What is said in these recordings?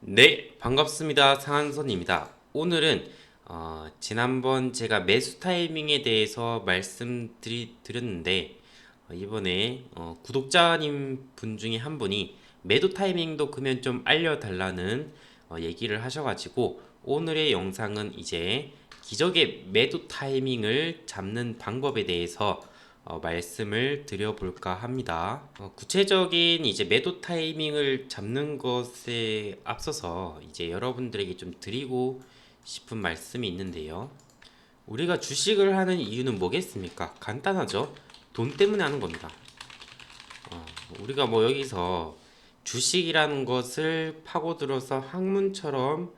네, 반갑습니다. 상한선입니다. 오늘은 지난번 제가 매수 타이밍에 대해서 말씀드렸는데 이번에 구독자님 분 중에 한 분이 매도 타이밍도 그러면 좀 알려달라는 얘기를 하셔가지고 오늘의 영상은 이제 기적의 매도 타이밍을 잡는 방법에 대해서 말씀을 드려볼까 합니다. 구체적인 이제 매도 타이밍을 잡는 것에 앞서서 이제 여러분들에게 좀 드리고 싶은 말씀이 있는데요. 우리가 주식을 하는 이유는 뭐겠습니까? 간단하죠. 돈 때문에 하는 겁니다. 우리가 뭐 여기서 주식이라는 것을 파고들어서 학문처럼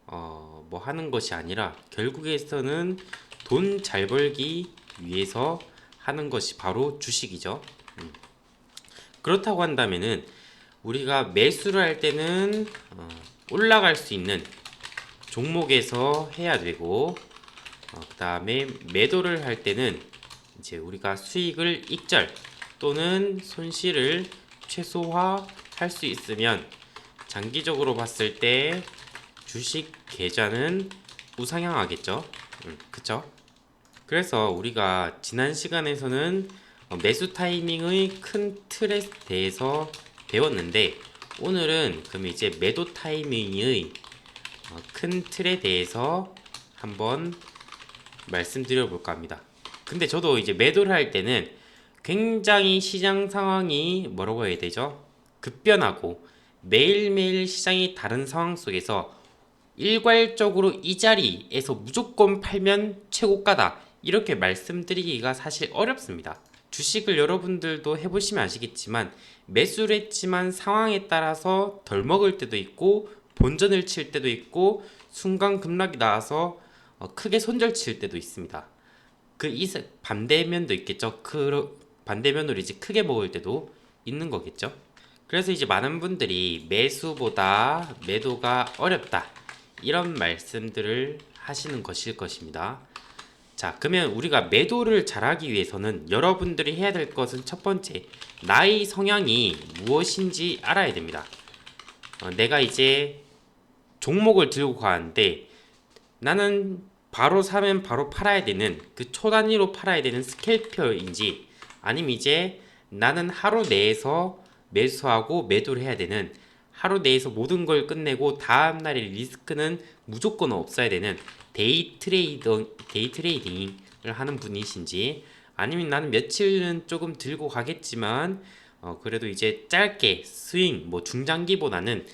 뭐 하는 것이 아니라 결국에서는 돈 잘 벌기 위해서 하는 것이 바로 주식이죠. 그렇다고 한다면은 우리가 매수를 할 때는 올라갈 수 있는 종목에서 해야 되고 그 다음에 매도를 할 때는 이제 우리가 수익을 익절 또는 손실을 최소화할 수 있으면 장기적으로 봤을 때 주식 계좌는 우상향하겠죠. 그쵸? 그래서 우리가 지난 시간에서는 매수 타이밍의 큰 틀에 대해서 배웠는데 오늘은 그럼 이제 매도 타이밍의 큰 틀에 대해서 한번 말씀드려 볼까 합니다. 근데 저도 이제 매도를 할 때는 굉장히 시장 상황이 뭐라고 해야 되죠? 급변하고 매일매일 시장이 다른 상황 속에서 일괄적으로 이 자리에서 무조건 팔면 최고가다. 이렇게 말씀드리기가 사실 어렵습니다. 주식을 여러분들도 해보시면 아시겠지만 매수를 했지만 상황에 따라서 덜 먹을 때도 있고 본전을 칠 때도 있고 순간 급락이 나와서 크게 손절 칠 때도 있습니다. 그 반대면도 있겠죠. 그 반대면으로 이제 크게 먹을 때도 있는 거겠죠. 그래서 이제 많은 분들이 매수보다 매도가 어렵다. 이런 말씀들을 하시는 것일 것입니다. 자, 그러면 우리가 매도를 잘하기 위해서는 여러분들이 해야 될 것은 첫 번째, 나의 성향이 무엇인지 알아야 됩니다. 내가 이제 종목을 들고 가는데 나는 바로 사면 바로 팔아야 되는 그 초단위로 팔아야 되는 스캘퍼인지 아니면 이제 나는 하루 내에서 매수하고 매도를 해야 되는 하루 내에서 모든 걸 끝내고 다음날의 리스크는 무조건 없어야 되는 데이 트레이딩을 하는 분이신지 아니면 나는 며칠은 조금 들고 가겠지만 그래도 이제 짧게 스윙 뭐 중장기보다는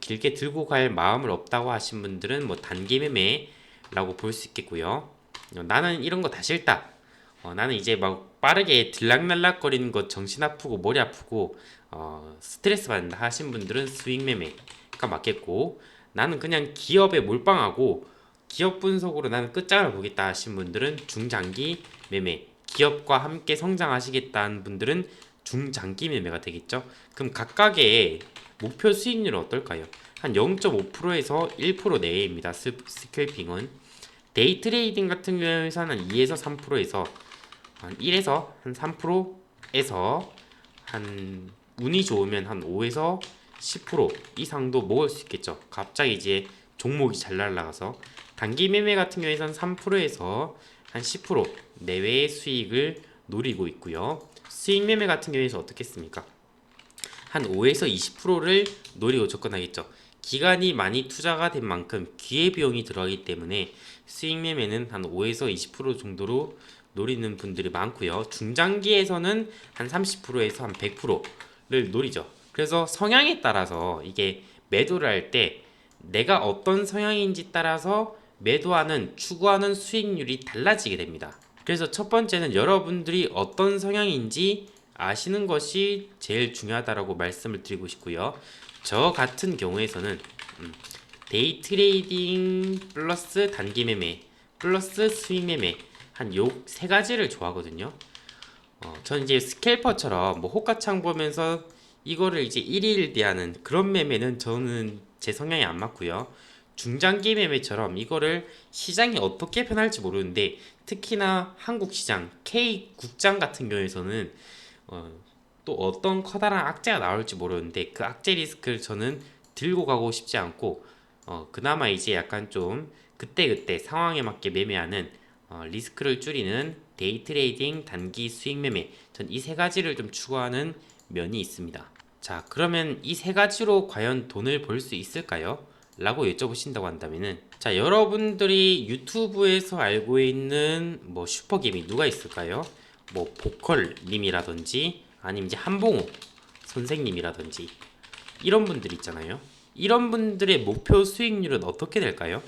길게 들고 갈 마음을 없다고 하신 분들은 뭐 단기 매매라고 볼 수 있겠고요. 나는 이런 거 다 싫다. 나는 이제 막 빠르게 들락날락거리는 것 정신 아프고 머리 아프고 스트레스 받는다 하신 분들은 스윙 매매가 맞겠고 나는 그냥 기업에 몰빵하고 기업 분석으로 나는 끝장을 보겠다 하신 분들은 중장기 매매 기업과 함께 성장하시겠다는 분들은 중장기 매매가 되겠죠. 그럼 각각의 목표 수익률은 어떨까요? 한 0.5%에서 1% 내외입니다. 스캘핑은 데이 트레이딩 같은 경우에서는 2에서 3%에서 한 1에서 한 3%에서 한 운이 좋으면 한 5에서 10% 이상도 먹을 수 있겠죠. 갑자기 이제 종목이 잘 날라가서 단기 매매 같은 경우에는 3%에서 한 10% 내외의 수익을 노리고 있고요. 수익 매매 같은 경우에는 어떻겠습니까? 한 5에서 20%를 노리고 접근하겠죠. 기간이 많이 투자가 된 만큼 기회비용이 들어가기 때문에 수익 매매는 한 5에서 20% 정도로 노리는 분들이 많고요. 중장기에서는 한 30%에서 한 100%를 노리죠. 그래서 성향에 따라서 이게 매도를 할 때 내가 어떤 성향인지 따라서 매도하는 추구하는 수익률이 달라지게 됩니다. 그래서 첫 번째는 여러분들이 어떤 성향인지 아시는 것이 제일 중요하다라고 말씀을 드리고 싶고요. 저 같은 경우에서는 데이 트레이딩 플러스 단기 매매 플러스 수익 매매 한 요 세 가지를 좋아하거든요. 저는 이제 스캘퍼처럼 뭐 호가창 보면서 이거를 이제 일일 대하는 그런 매매는 저는 제 성향이 안 맞고요. 중장기 매매처럼 이거를 시장이 어떻게 변할지 모르는데 특히나 한국 시장 K 국장 같은 경우에서는 또 어떤 커다란 악재가 나올지 모르는데 그 악재 리스크를 저는 들고 가고 싶지 않고 그나마 이제 약간 좀 그때그때 상황에 맞게 매매하는 리스크를 줄이는 데이 트레이딩, 단기 수익 매매, 전 이 세 가지를 좀 추구하는 면이 있습니다. 자, 그러면 이 세 가지로 과연 돈을 벌 수 있을까요? 라고 여쭤보신다고 한다면은, 자, 여러분들이 유튜브에서 알고 있는 뭐 슈퍼게임이 누가 있을까요? 뭐 보컬님이라든지 아니면 이제 한봉우 선생님이라든지 이런 분들 있잖아요. 이런 분들의 목표 수익률은 어떻게 될까요?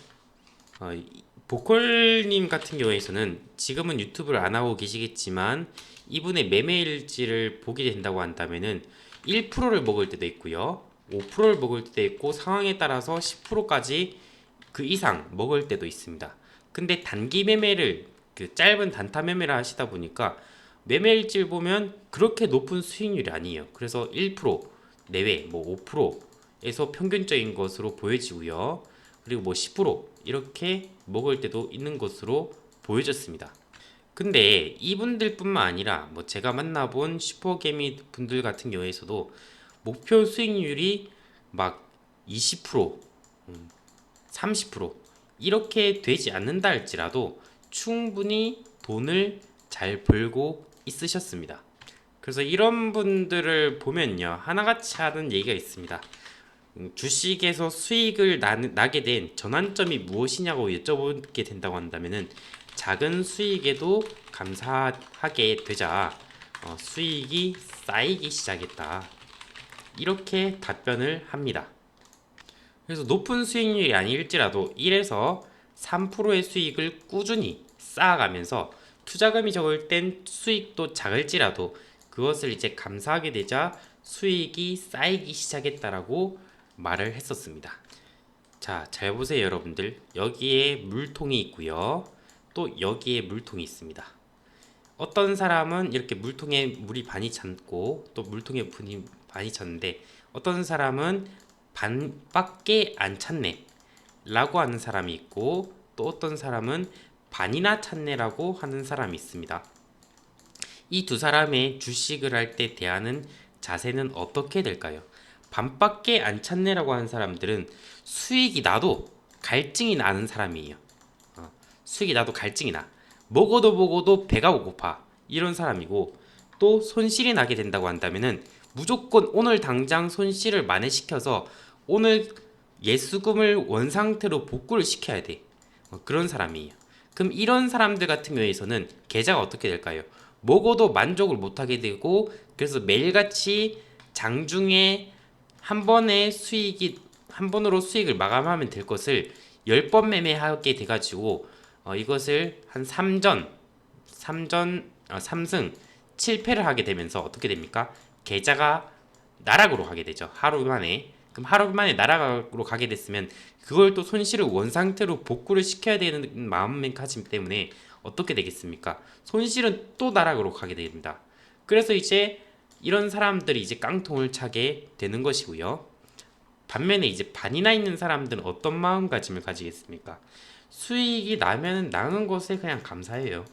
보컬님 같은 경우에서는 지금은 유튜브를 안 하고 계시겠지만 이분의 매매 일지를 보게 된다고 한다면은 1%를 먹을 때도 있고요. 5%를 먹을 때도 있고 상황에 따라서 10%까지 그 이상 먹을 때도 있습니다. 근데 단기 매매를 그 짧은 단타 매매를 하시다 보니까 매매 일지를 보면 그렇게 높은 수익률이 아니에요. 그래서 1% 내외 뭐 5%에서 평균적인 것으로 보여지고요. 그리고 뭐 10% 이렇게 먹을 때도 있는 것으로 보여졌습니다. 근데 이분들뿐만 아니라 뭐 제가 만나본 슈퍼개미 분들 같은 경우에서도 목표 수익률이 막 20%, 30% 이렇게 되지 않는다 할지라도 충분히 돈을 잘 벌고 있으셨습니다. 그래서 이런 분들을 보면요, 하나같이 하는 얘기가 있습니다. 주식에서 수익을 나게 된 전환점이 무엇이냐고 여쭤보게 된다고 한다면은 작은 수익에도 감사하게 되자 수익이 쌓이기 시작했다. 이렇게 답변을 합니다. 그래서 높은 수익률이 아닐지라도 1에서 3%의 수익을 꾸준히 쌓아가면서 투자금이 적을 땐 수익도 작을지라도 그것을 이제 감사하게 되자 수익이 쌓이기 시작했다라고 말을 했었습니다. 자, 잘 보세요, 여러분들. 여기에 물통이 있고요. 또 여기에 물통이 있습니다. 어떤 사람은 이렇게 물통에 물이 반이 찼고 또 물통에 물이 반이 찼는데 어떤 사람은 반밖에 안 찼네 라고 하는 사람이 있고 또 어떤 사람은 반이나 찼네라고 하는 사람이 있습니다. 이 두 사람의 주식을 할 때 대하는 자세는 어떻게 될까요? 반밖에 안 찼네라고 하는 사람들은 수익이 나도 갈증이 나는 사람이에요. 수익이 나도 갈증이 나. 먹어도 배가 고파. 이런 사람이고 또 손실이 나게 된다고 한다면은 무조건 오늘 당장 손실을 만회시켜서 오늘 예수금을 원상태로 복구를 시켜야 돼. 그런 사람이에요. 그럼 이런 사람들 같은 경우에서는 계좌가 어떻게 될까요? 먹어도 만족을 못하게 되고 그래서 매일같이 장중에 한 번으로 수익을 마감하면 될 것을 10번 매매하게 돼가지고 이것을 한 3승 7패를 하게 되면서 어떻게 됩니까? 계좌가 나락으로 가게 되죠. 하루 만에. 그럼 하루 만에 나락으로 가게 됐으면 그걸 또 손실을 원상태로 복구를 시켜야 되는 마음가짐 때문에 어떻게 되겠습니까? 손실은 또 나락으로 가게 됩니다. 그래서 이제 이런 사람들이 이제 깡통을 차게 되는 것이고요. 반면에 이제 반이나 있는 사람들은 어떤 마음가짐을 가지겠습니까? 수익이 나면 나는 것에 그냥 감사해요.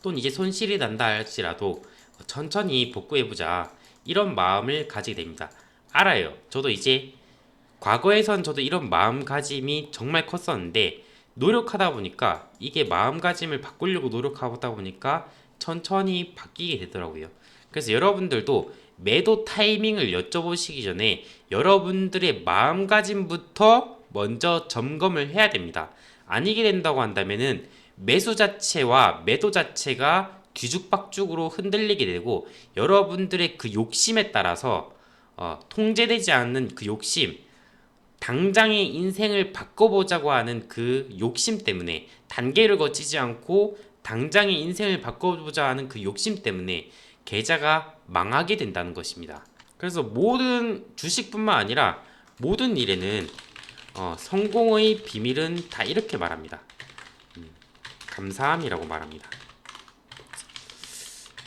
또는 이제 손실이 난다 할지라도 천천히 복구해보자 이런 마음을 가지게 됩니다. 알아요. 저도 이제 과거에선 저도 이런 마음가짐이 정말 컸었는데 노력하다 보니까 이게 마음가짐을 바꾸려고 노력하다 보니까 천천히 바뀌게 되더라고요. 그래서 여러분들도 매도 타이밍을 여쭤보시기 전에 여러분들의 마음가짐부터 먼저 점검을 해야 됩니다. 아니게 된다고 한다면은 매수 자체와 매도 자체가 뒤죽박죽으로 흔들리게 되고 여러분들의 그 욕심에 따라서 통제되지 않는 그 욕심, 당장의 인생을 바꿔보자고 하는 그 욕심 때문에 단계를 거치지 않고 당장의 인생을 바꿔보자 하는 그 욕심 때문에 계좌가 망하게 된다는 것입니다. 그래서 모든 주식뿐만 아니라 모든 일에는 성공의 비밀은 다 이렇게 말합니다. 감사함이라고 말합니다.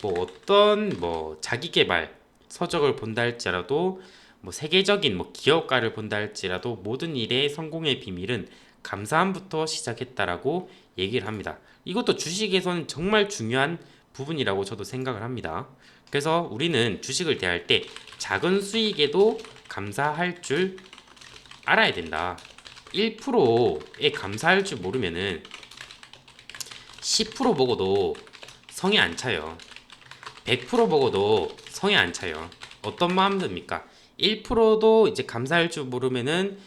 뭐 어떤 뭐 자기계발 서적을 본다 할지라도 뭐 세계적인 뭐 기업가를 본다 할지라도 모든 일의 성공의 비밀은 감사함부터 시작했다라고 얘기를 합니다. 이것도 주식에서는 정말 중요한 부분이라고 저도 생각을 합니다. 그래서 우리는 주식을 대할 때 작은 수익에도 감사할 줄 알아야 된다. 1%에 감사할 줄 모르면은 10% 먹어도 성에 안 차요. 100% 먹어도 성에 안 차요. 어떤 마음 듭니까? 1%도 이제 감사할 줄 모르면은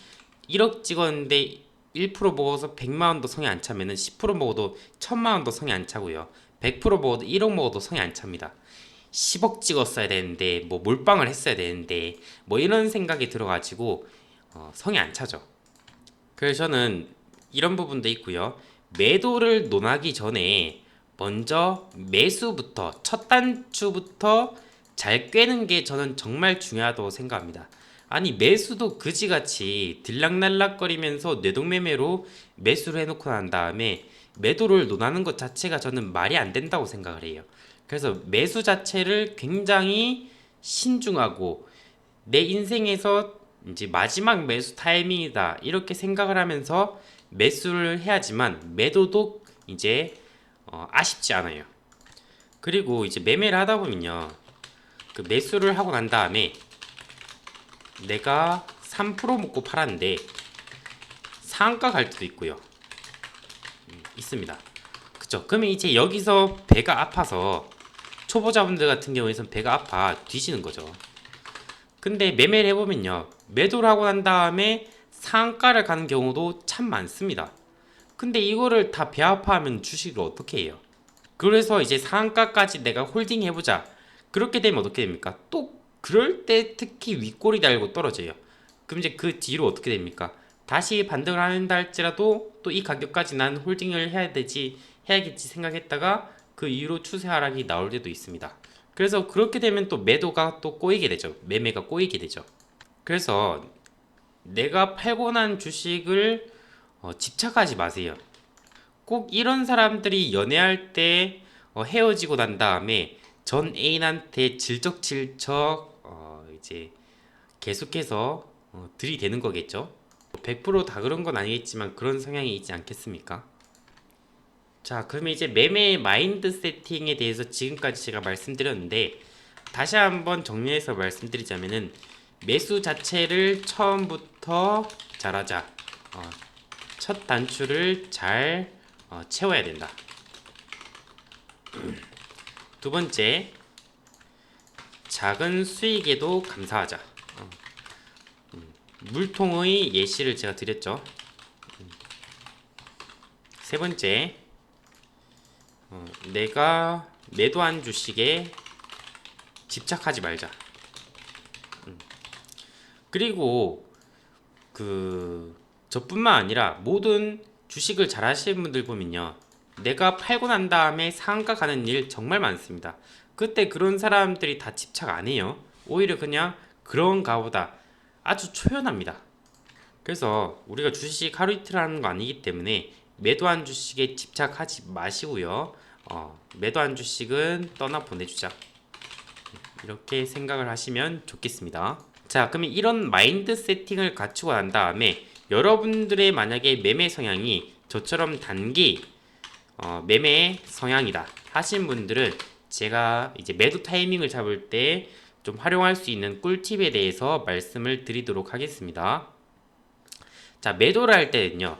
1억 찍었는데 1% 먹어서 100만 원도 성에 안 차면은 10% 먹어도 1000만 원도 성에 안 차고요. 100% 먹어도 1억 먹어도 성에 안 찹니다. 10억 찍었어야 되는데 뭐 몰빵을 했어야 되는데 뭐 이런 생각이 들어가지고 성에 안 차죠. 그래서 저는 이런 부분도 있고요. 매도를 논하기 전에 먼저 매수부터 첫 단추부터 잘 꿰는 게 저는 정말 중요하다고 생각합니다. 아니 매수도 그지같이 들락날락거리면서 뇌동매매로 매수를 해놓고 난 다음에 매도를 논하는 것 자체가 저는 말이 안 된다고 생각을 해요. 그래서 매수 자체를 굉장히 신중하고 내 인생에서 이제 마지막 매수 타이밍이다 이렇게 생각을 하면서 매수를 해야지만 매도도 이제 아쉽지 않아요. 그리고 이제 매매를 하다 보면요, 그 매수를 하고 난 다음에 내가 3% 먹고 팔았는데 상한가 갈 때도 있고요. 있습니다. 그쵸? 그러면 이제 여기서 배가 아파서 초보자분들 같은 경우에는 배가 아파 뒤지는 거죠. 근데 매매를 해보면요, 매도를 하고 난 다음에 상한가를 가는 경우도 참 많습니다. 근데 이거를 다 배 아파하면 주식을 어떻게 해요? 그래서 이제 상한가까지 내가 홀딩 해보자. 그렇게 되면 어떻게 됩니까? 또 그럴 때 특히 윗골이 달고 떨어져요. 그럼 이제 그 뒤로 어떻게 됩니까? 다시 반등을 한다 할지라도 또 이 가격까지 난 홀딩을 해야겠지 생각했다가 그 이후로 추세 하락이 나올 때도 있습니다. 그래서 그렇게 되면 또 매도가 또 꼬이게 되죠. 매매가 꼬이게 되죠. 그래서 내가 팔고 난 주식을 집착하지 마세요. 꼭 이런 사람들이 연애할 때 헤어지고 난 다음에 전 애인한테 질척질척 이제 계속해서 들이대는 거겠죠. 100%다 그런 건 아니겠지만 그런 성향이 있지 않겠습니까? 자, 그러면 이제 매매 마인드 세팅에 대해서 지금까지 제가 말씀드렸는데 다시 한번 정리해서 말씀드리자면은 매수 자체를 처음부터 잘하자. 첫 단추를 잘 채워야 된다. 두 번째, 작은 수익에도 감사하자. 물통의 예시를 제가 드렸죠. 세 번째, 내가 매도한 주식에 집착하지 말자. 그리고 저뿐만 아니라 모든 주식을 잘 하시는 분들 보면요, 내가 팔고 난 다음에 상한가 가는 일 정말 많습니다. 그때 그런 사람들이 다 집착 안 해요. 오히려 그냥 그런가 보다 아주 초연합니다. 그래서 우리가 주식 하루 이틀 하는 거 아니기 때문에 매도한 주식에 집착하지 마시고요. 매도한 주식은 떠나 보내주자. 이렇게 생각을 하시면 좋겠습니다. 자, 그러면 이런 마인드 세팅을 갖추고 난 다음에 여러분들의 만약에 매매 성향이 저처럼 단기 매매 성향이다 하신 분들은 제가 이제 매도 타이밍을 잡을 때 좀 활용할 수 있는 꿀팁에 대해서 말씀을 드리도록 하겠습니다. 자, 매도를 할 때는요,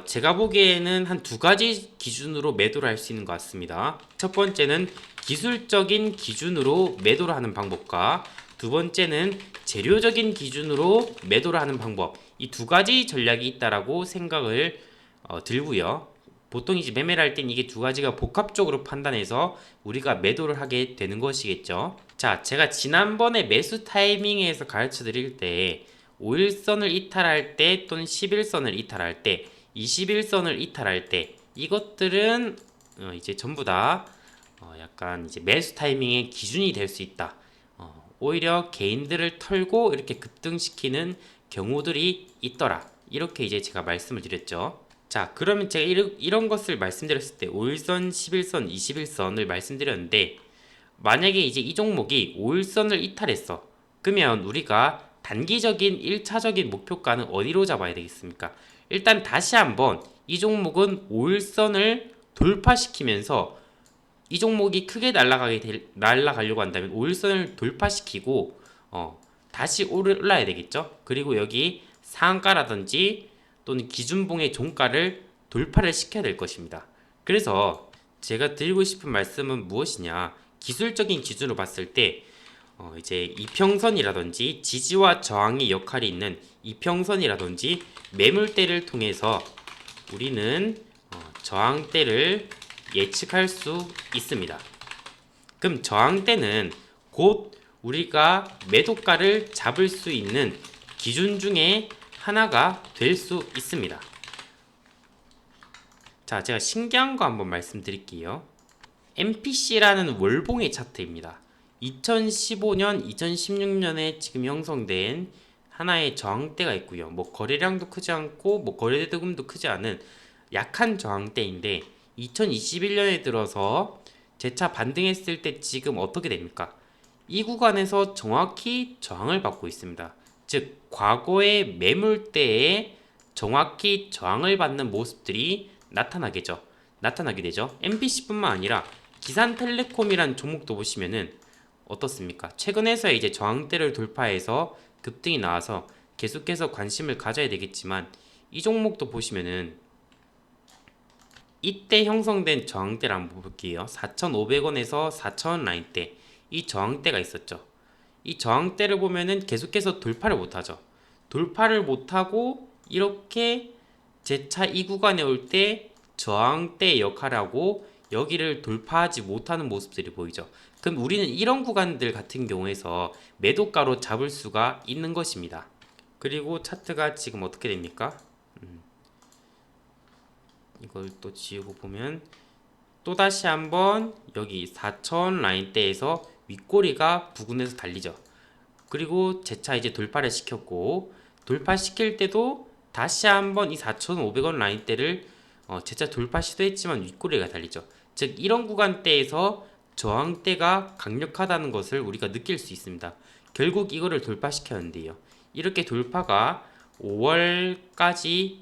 제가 보기에는 한 두 가지 기준으로 매도를 할 수 있는 것 같습니다. 첫 번째는 기술적인 기준으로 매도를 하는 방법과 두 번째는 재료적인 기준으로 매도를 하는 방법, 이 두 가지 전략이 있다라고 생각을 들고요. 보통 이제 매매를 할 땐 이게 두 가지가 복합적으로 판단해서 우리가 매도를 하게 되는 것이겠죠. 자, 제가 지난번에 매수 타이밍에서 가르쳐 드릴 때 5일선을 이탈할 때 또는 11선을 이탈할 때 21선을 이탈할 때 이것들은 이제 전부 다 약간 이제 매수 타이밍의 기준이 될 수 있다. 오히려 개인들을 털고 이렇게 급등시키는 경우들이 있더라. 이렇게 이제 제가 말씀을 드렸죠. 자, 그러면 제가 이런 것을 말씀드렸을 때 5일선, 11선, 21선을 말씀드렸는데 만약에 이제 이 종목이 5일선을 이탈했어. 그러면 우리가 단기적인 1차적인 목표가는 어디로 잡아야 되겠습니까? 일단 다시 한번 이 종목은 5일선을 돌파시키면서 이 종목이 크게 날아가려고 한다면 5일선을 돌파시키고 다시 올라야 되겠죠. 그리고 여기 상한가라든지 또는 기준봉의 종가를 돌파를 시켜야 될 것입니다. 그래서 제가 드리고 싶은 말씀은 무엇이냐, 기술적인 기준으로 봤을 때 이제 이평선이라든지 지지와 저항의 역할이 있는 이평선이라든지 매물대를 통해서 우리는 저항대를 예측할 수 있습니다. 그럼 저항대는 곧 우리가 매도가를 잡을 수 있는 기준 중에 하나가 될 수 있습니다. 자, 제가 신기한 거 한번 말씀드릴게요. MPC라는 월봉의 차트입니다. 2015년, 2016년에 지금 형성된 하나의 저항대가 있고요. 뭐 거래량도 크지 않고 뭐 거래대금도 크지 않은 약한 저항대인데 2021년에 들어서 재차 반등했을 때 지금 어떻게 됩니까? 이 구간에서 정확히 저항을 받고 있습니다. 즉 과거의 매물대에 정확히 저항을 받는 모습들이 나타나게 되죠. MPC뿐만 아니라 기산텔레콤이란 종목도 보시면은 어떻습니까? 최근에서 이제 저항대를 돌파해서 급등이 나와서 계속해서 관심을 가져야 되겠지만 이 종목도 보시면은 이때 형성된 저항대를 한번 볼게요. 4,500원에서 4,000원 라인대, 이 저항대가 있었죠. 이 저항대를 보면은 계속해서 돌파를 못하죠. 돌파를 못하고 이렇게 재차 이 구간에 올 때 저항대 역할을 하고 여기를 돌파하지 못하는 모습들이 보이죠. 그럼 우리는 이런 구간들 같은 경우에서 매도가로 잡을 수가 있는 것입니다. 그리고 차트가 지금 어떻게 됩니까? 이걸 또 지우고 보면 또다시 한번 여기 4,000 라인대에서 윗꼬리가 부근에서 달리죠. 그리고 재차 이제 돌파를 시켰고, 돌파시킬 때도 다시 한번 이 4,500원 라인대를 재차 돌파 시도했지만 윗꼬리가 달리죠. 즉 이런 구간대에서 저항대가 강력하다는 것을 우리가 느낄 수 있습니다. 결국 이거를 돌파시켰는데요. 이렇게 돌파가 5월까지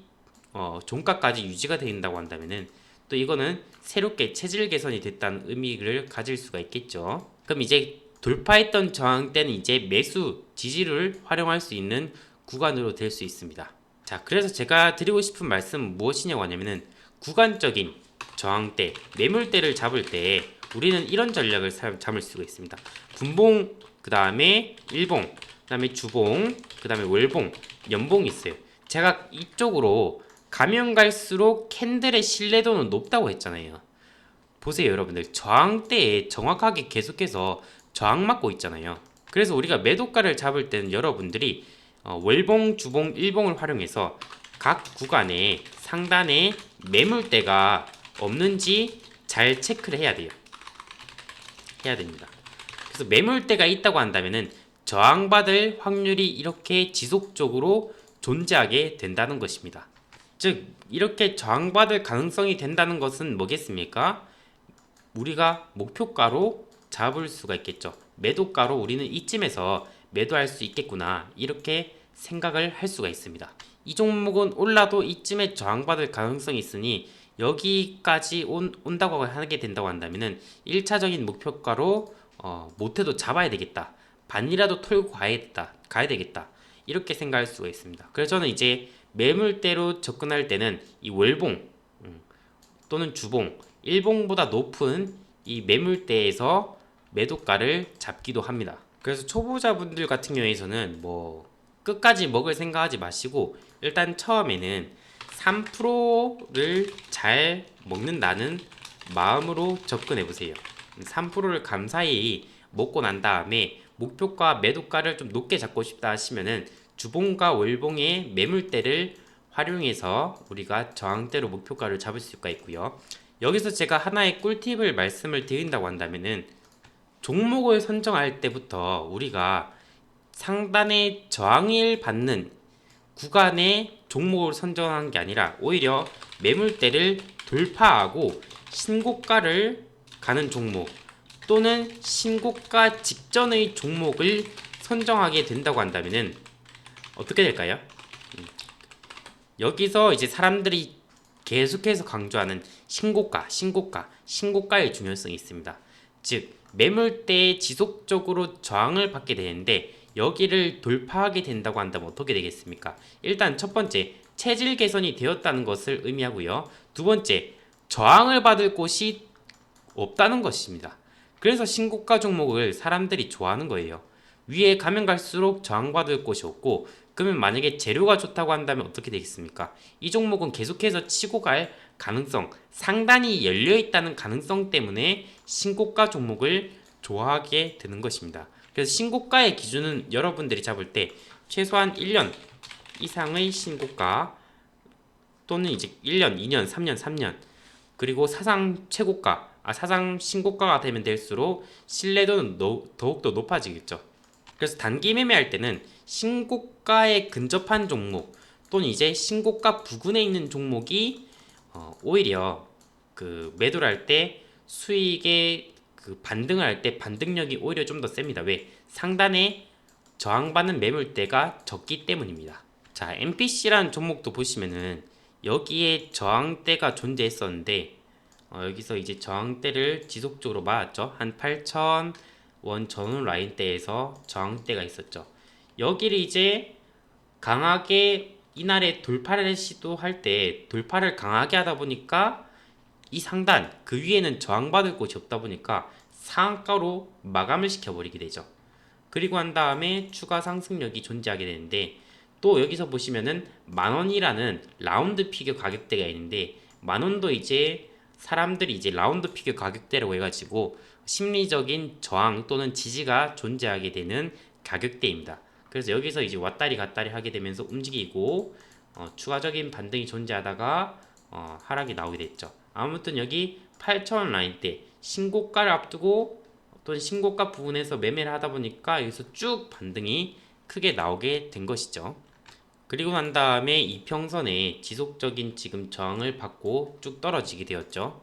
종가까지 유지가 된다고 한다면은 또 이거는 새롭게 체질 개선이 됐다는 의미를 가질 수가 있겠죠. 그럼 이제 돌파했던 저항대는 이제 매수 지지를 활용할 수 있는 구간으로 될 수 있습니다. 자, 그래서 제가 드리고 싶은 말씀은 무엇이냐고 하냐면은 구간적인 저항대, 매물대를 잡을 때 우리는 이런 전략을 잡을 수가 있습니다. 분봉, 그 다음에 일봉, 그 다음에 주봉, 그 다음에 월봉, 연봉이 있어요. 제가 이쪽으로 가면 갈수록 캔들의 신뢰도는 높다고 했잖아요. 보세요, 여러분들. 저항대에 정확하게 계속해서 저항 맞고 있잖아요. 그래서 우리가 매도가를 잡을 때는 여러분들이 월봉, 주봉, 일봉을 활용해서 각 구간에 상단에 매물대가 없는지 잘 체크를 해야 돼요. 해야 됩니다. 그래서 매물대가 있다고 한다면은 저항받을 확률이 이렇게 지속적으로 존재하게 된다는 것입니다. 즉 이렇게 저항받을 가능성이 된다는 것은 뭐겠습니까? 우리가 목표가로 잡을 수가 있겠죠. 매도가로 우리는 이쯤에서 매도할 수 있겠구나, 이렇게 생각을 할 수가 있습니다. 이 종목은 올라도 이쯤에 저항받을 가능성이 있으니 여기까지 온다고 하게 된다고 한다면은 1차적인 목표가로 못해도 잡아야 되겠다, 반이라도 털고 가야 되겠다, 이렇게 생각할 수가 있습니다. 그래서 저는 이제 매물대로 접근할 때는 이 월봉 또는 주봉, 일봉보다 높은 이 매물대에서 매도가를 잡기도 합니다. 그래서 초보자분들 같은 경우에는 뭐 끝까지 먹을 생각하지 마시고 일단 처음에는 3%를 잘 먹는다는 마음으로 접근해 보세요. 3%를 감사히 먹고 난 다음에 목표가 매도가를 좀 높게 잡고 싶다 하시면은 주봉과 월봉의 매물대를 활용해서 우리가 저항대로 목표가를 잡을 수가 있고요. 여기서 제가 하나의 꿀팁을 말씀을 드린다고 한다면은 종목을 선정할 때부터 우리가 상단에 저항을 받는 구간의 종목을 선정한 게 아니라 오히려 매물대를 돌파하고 신고가를 가는 종목 또는 신고가 직전의 종목을 선정하게 된다고 한다면은 어떻게 될까요? 여기서 이제 사람들이 계속해서 강조하는 신고가의 중요성이 있습니다. 즉 매물대에 지속적으로 저항을 받게 되는데 여기를 돌파하게 된다고 한다면 어떻게 되겠습니까? 일단 첫 번째, 체질 개선이 되었다는 것을 의미하고요. 두 번째, 저항을 받을 곳이 없다는 것입니다. 그래서 신고가 종목을 사람들이 좋아하는 거예요. 위에 가면 갈수록 저항받을 곳이 없고, 그러면 만약에 재료가 좋다고 한다면 어떻게 되겠습니까? 이 종목은 계속해서 치고 갈 가능성, 상단이 열려 있다는 가능성 때문에 신고가 종목을 좋아하게 되는 것입니다. 그래서 신고가의 기준은 여러분들이 잡을 때 최소한 1년 이상의 신고가, 또는 이제 1년, 2년, 3년, 그리고 사상 최고가, 사상 신고가가 되면 될수록 신뢰도는 더욱더 높아지겠죠. 그래서 단기 매매할 때는 신고가에 근접한 종목, 또는 이제 신고가 부근에 있는 종목이 오히려 그 매도를 할 때 수익의 그 반등을 할 때 반등력이 오히려 좀 더 셉니다. 왜? 상단에 저항받는 매물대가 적기 때문입니다. 자, MPC라는 종목도 보시면은 여기에 저항대가 존재했었는데, 여기서 이제 저항대를 지속적으로 맞았죠. 한 8,000원 전후 라인대에서 저항대가 있었죠. 여기를 이제 강하게 이날에 돌파를 시도할 때 돌파를 강하게 하다 보니까 이 상단 그 위에는 저항받을 곳이 없다 보니까 상한가로 마감을 시켜버리게 되죠. 그리고 한 다음에 추가 상승력이 존재하게 되는데, 또 여기서 보시면은 만원이라는 라운드 피겨 가격대가 있는데, 만원도 이제 사람들이 이제 라운드 피겨 가격대라고 해가지고 심리적인 저항 또는 지지가 존재하게 되는 가격대입니다. 그래서 여기서 이제 왔다리 갔다리 하게 되면서 움직이고 추가적인 반등이 존재하다가 하락이 나오게 됐죠. 아무튼 여기 8,000원 라인대 신고가를 앞두고 또는 신고가 부분에서 매매를 하다 보니까 여기서 쭉 반등이 크게 나오게 된 것이죠. 그리고 난 다음에 이평선에 지속적인 지금 저항을 받고 쭉 떨어지게 되었죠.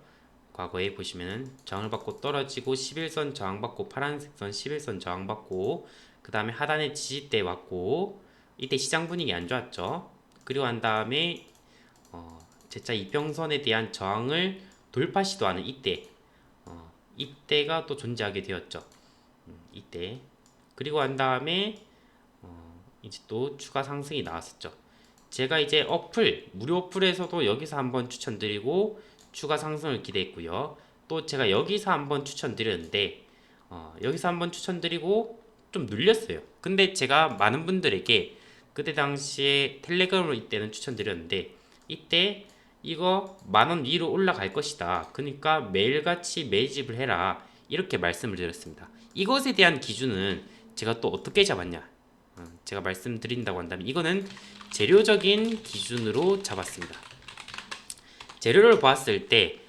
과거에 보시면은 저항을 받고 떨어지고 11선 저항받고 파란색 선 11선 저항받고, 그 다음에 하단에 지지대 왔고, 이때 시장 분위기 안 좋았죠. 그리고 난 다음에 재차 이평선에 대한 저항을 돌파 시도하는 이때가 또 존재하게 되었죠. 이때. 그리고 한 다음에 이제 또 추가 상승이 나왔었죠. 제가 이제 무료 어플에서도 여기서 한번 추천드리고 추가 상승을 기대했고요. 또 제가 여기서 한번 추천드렸는데 여기서 한번 추천드리고 좀 눌렸어요. 근데 제가 많은 분들에게 그때 당시에 텔레그램으로 이때는 추천드렸는데, 이때 이거 10,000원 위로 올라갈 것이다. 그러니까 매일같이 매집을 해라. 이렇게 말씀을 드렸습니다. 이것에 대한 기준은 제가 또 어떻게 잡았냐? 제가 말씀드린다고 한다면 이거는 재료적인 기준으로 잡았습니다. 재료를 보았을 때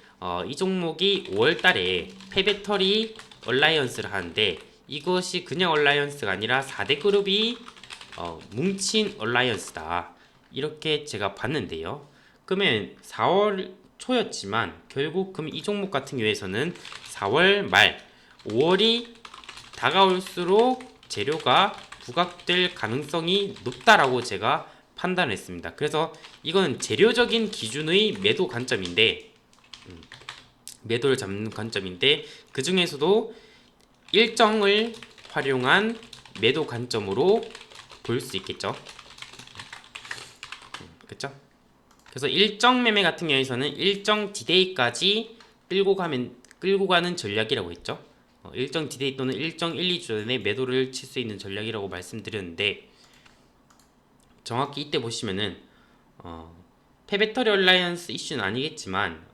이 종목이 5월달에 폐배터리 얼라이언스를 하는데, 이것이 그냥 얼라이언스가 아니라 4대 그룹이 뭉친 얼라이언스다. 이렇게 제가 봤는데요. 그러면 4월 초였지만 결국 그럼 이 종목 같은 경우에서는 4월 말 5월이 다가올수록 재료가 부각될 가능성이 높다라고 제가 판단했습니다. 그래서 이거는 재료적인 기준의 매도 관점인데, 매도를 잡는 관점인데, 그 중에서도 일정을 활용한 매도 관점으로 볼 수 있겠죠. 그렇죠? 그래서 일정 매매 같은 경우에서는 일정 디데이까지 끌고 가는 전략이라고 했죠. 일정 디데이 또는 일정 1, 2주 전에 매도를 칠 수 있는 전략이라고 말씀드렸는데, 정확히 이때 보시면은 폐배터리 얼라이언스 이슈는 아니겠지만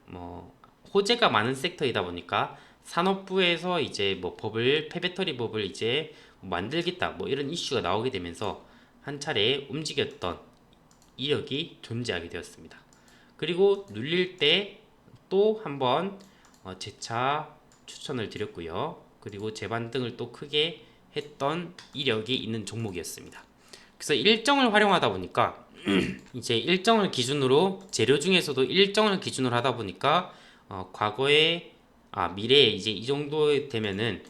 호재가 많은 섹터이다 보니까 산업부에서 이제 폐배터리 법을 이제 만들겠다 이런 이슈가 나오게 되면서 한 차례 움직였던 이력이 존재하게 되었습니다. 그리고 눌릴 때 또 한번 재차 추천을 드렸고요. 그리고 재반등을 또 크게 했던 이력이 있는 종목이었습니다. 그래서 일정을 활용하다 보니까 이제 일정을 기준으로, 재료 중에서도 일정을 기준으로 하다 보니까 과거에 미래에 이제 이 정도 되면은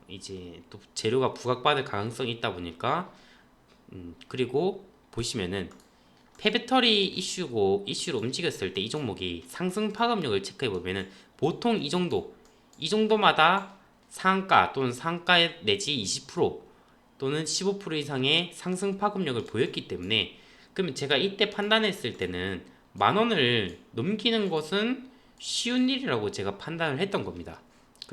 이제 또 재료가 부각받을 가능성이 있다 보니까 그리고 보시면은 폐배터리 이슈로 움직였을 때 이 종목이 상승 파급력을 체크해 보면은 보통 이 정도마다 상가 또는 상가 내지 20% 또는 15% 이상의 상승 파급력을 보였기 때문에, 그러면 제가 이때 판단했을 때는 10,000원을 넘기는 것은 쉬운 일이라고 제가 판단을 했던 겁니다.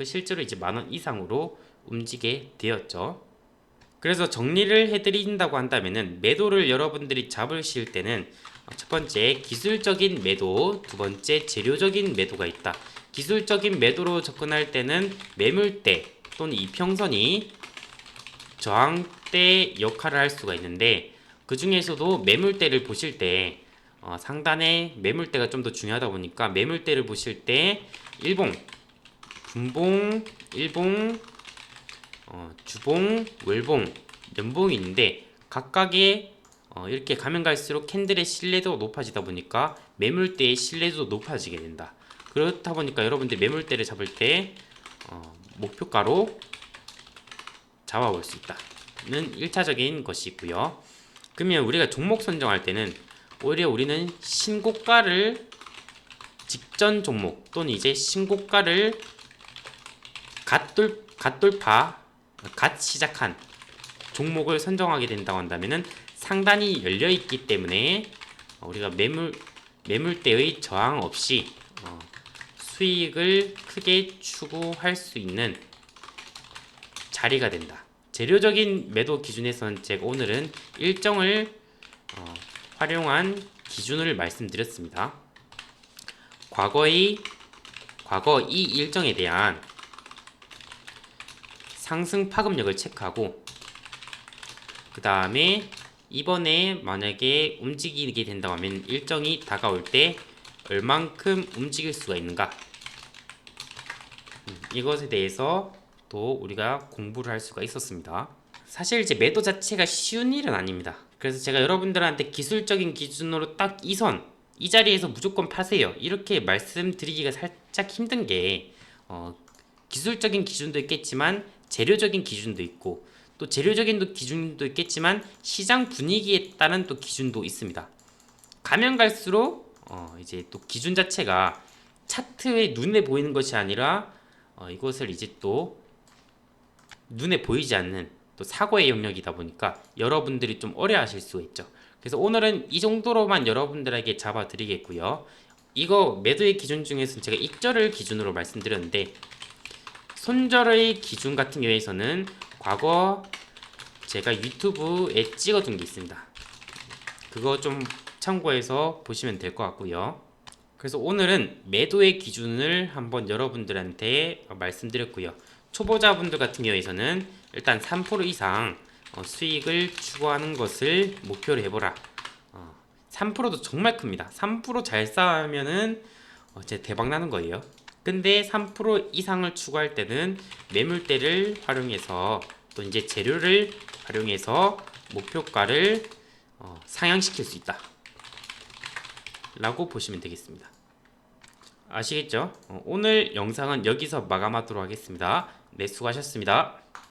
실제로 이제 10,000원 이상으로 움직이게 되었죠. 그래서 정리를 해드린다고 한다면은, 매도를 여러분들이 잡으실 때는 첫 번째 기술적인 매도, 두 번째 재료적인 매도가 있다. 기술적인 매도로 접근할 때는 매물대 또는 이평선이 저항대 역할을 할 수가 있는데, 그 중에서도 매물대를 보실 때 상단에 매물대가 좀 더 중요하다 보니까, 매물대를 보실 때 일봉, 분봉, 일봉, 주봉, 월봉, 연봉이 있는데, 각각의 이렇게 가면 갈수록 캔들의 신뢰도가 높아지다 보니까 매물대의 신뢰도도 높아지게 된다. 그렇다 보니까 여러분들 매물대를 잡을 때 목표가로 잡아볼 수 있다는 1차적인 것이고요. 그러면 우리가 종목 선정할 때는 오히려 우리는 신고가를 직전 종목 또는 이제 신고가를 갓돌파, 갓 시작한 종목을 선정하게 된다고 한다면은 상단이 열려 있기 때문에 우리가 매물대의 저항 없이 수익을 크게 추구할 수 있는 자리가 된다. 재료적인 매도 기준에서는 제가 오늘은 일정을 활용한 기준을 말씀드렸습니다. 과거 이 일정에 대한 상승 파급력을 체크하고, 그 다음에 이번에 만약에 움직이게 된다고 하면 일정이 다가올 때 얼만큼 움직일 수가 있는가, 이것에 대해서 또 우리가 공부를 할 수가 있었습니다. 사실 이제 매도 자체가 쉬운 일은 아닙니다. 그래서 제가 여러분들한테 기술적인 기준으로 딱 이 자리에서 무조건 파세요, 이렇게 말씀드리기가 살짝 힘든 게, 기술적인 기준도 있겠지만 재료적인 기준도 있고, 또 재료적인 기준도 있겠지만 시장 분위기에 따른 또 기준도 있습니다. 가면 갈수록 이제 또 기준 자체가 차트에 눈에 보이는 것이 아니라 이것을 이제 또 눈에 보이지 않는 또 사고의 영역이다 보니까 여러분들이 좀 어려워하실 수가 있죠. 그래서 오늘은 이 정도로만 여러분들에게 잡아 드리겠고요. 이거 매도의 기준 중에서 제가 익절을 기준으로 말씀드렸는데, 손절의 기준 같은 경우에서는 과거 제가 유튜브에 찍어둔 게 있습니다. 그거 좀 참고해서 보시면 될 것 같고요. 그래서 오늘은 매도의 기준을 한번 여러분들한테 말씀드렸고요. 초보자분들 같은 경우에서는 일단 3% 이상 수익을 추구하는 것을 목표로 해보라. 3%도 정말 큽니다. 3%잘 쌓으면은 진짜 대박 나는 거예요. 근데 3% 이상을 추구할 때는 매물대를 활용해서 또 이제 재료를 활용해서 목표가를 상향시킬 수 있다 라고 보시면 되겠습니다. 아시겠죠? 오늘 영상은 여기서 마감하도록 하겠습니다. 네, 수고하셨습니다.